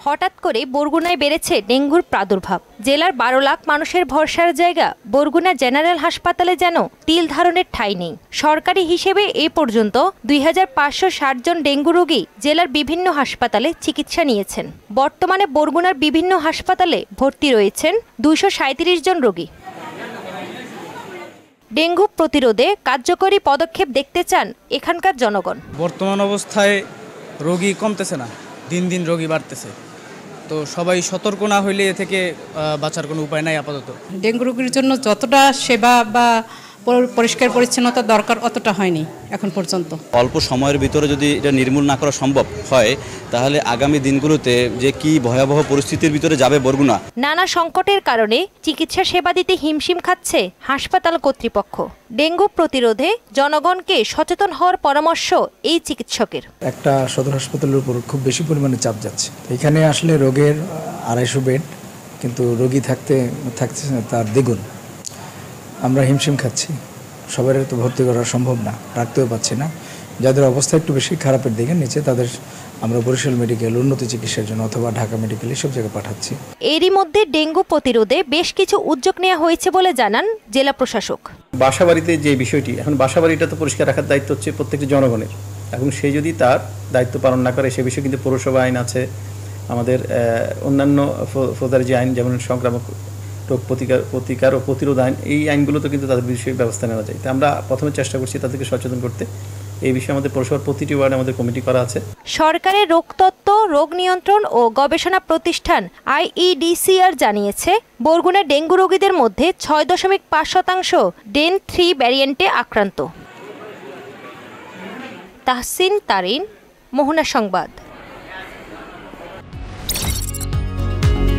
হঠাৎ করে বরগুনায় বেড়েছে ডেঙ্গুর প্রাদুর্ভাব। জেলার ১২ লাখ মানুষের ভরসার জায়গা বরগুনা জেনারেল হাসপাতালে যেন তিল ধারণের ঠাঁই নেই। সরকারি হিসেবে এ পর্যন্ত ২৫৬০ জন ডেঙ্গু রোগী জেলার বিভিন্ন হাসপাতালে চিকিৎসা নিয়েছেন। বর্তমানে বরগুনার বিভিন্ন হাসপাতালে ভর্তি রয়েছেন ২৩৭ জন রোগী। ডেঙ্গু প্রতিরোধে কার্যকরী পদক্ষেপ দেখতে চান এখানকার জনগণ। বর্তমান অবস্থায় রোগী কমতেছে না, দিন দিন রোগী বাড়তেছে, তো সবাই সতর্ক না হইলে এ থেকে বাঁচার কোনো উপায় নাই আপাতত। ডেঙ্গু রোগীর জন্য যতটা সেবা বা পরিষ্কার পরিচ্ছন্নতা দরকার অতটা হয়নি এখন পর্যন্ত। অল্প সময়ের ভিতরে যদি এটা নির্মূল না করা সম্ভব হয় তাহলে আগামী দিনগুলোতে যে কি ভয়াবহ পরিস্থিতির ভিতরে যাবে বরগুনা। নানা সংকটের কারণে চিকিৎসা সেবা দিতে হিমশিম খাচ্ছে হাসপাতাল কর্তৃপক্ষ। ডেঙ্গু প্রতিরোধে জনগণকে সচেতন হওয়ার পরামর্শ এই চিকিৎসকের। একটা সদর হাসপাতালের উপর খুব বেশি পরিমাণে চাপ যাচ্ছে। এখানে আসলে রোগের ২৫০ বেড, কিন্তু রোগী থাকছে তার দ্বিগুণ। আমরা হিমশিম খাচ্ছি, সবার তো ভর্তি করা সম্ভব না, রাখতেও পাচ্ছি না। যাদের অবস্থা একটু বেশি খারাপের দিকে নিচে তাদের আমরা বরিশাল মেডিকেল উন্নত চিকিৎসার জন্য অথবা ঢাকা মেডিকেল এসব জায়গায় পাঠাচ্ছি। এরই মধ্যে ডেঙ্গু প্রতিরোধে বেশ কিছু উদ্যোগ নেওয়া হয়েছে বলে জানান জেলা প্রশাসক। বাসাবাড়িতে যে বিষয়টি, এখন বাসাবাড়িটা তো পরিষ্কার রাখার দায়িত্ব হচ্ছে প্রত্যেকটি জনগণের, এবং সে যদি তার দায়িত্ব পালন না করে সে বিষয়ে কিন্তু পৌরসভা আইন আছে, আমাদের অন্যান্য ফৌজদারি যে আইন যেমন সংক্রামক রোগ প্রতিকার ও প্রতিরোধ আইন, এই আইনগুলোতে কিন্তু তাদের বিষয়ে ব্যবস্থা নেওয়া যায়। তো আমরা প্রথমে চেষ্টা করছি তাদেরকে সচেতন করতে। এই বিষয়ে আমাদের পৌরসভার প্রতিটি ওয়ার্ডে আমাদের কমিটি করা আছে। সরকারের রোগতত্ত্ব, রোগ নিয়ন্ত্রণ ও গবেষণা প্রতিষ্ঠান IEDCR জানিয়েছে বরগুনার ডেঙ্গু রোগীদের মধ্যে ৬.৫% ডেন 3 ভ্যারিয়েন্টে আক্রান্ত। তাহসিন তারিন, মোহনা সংবাদ।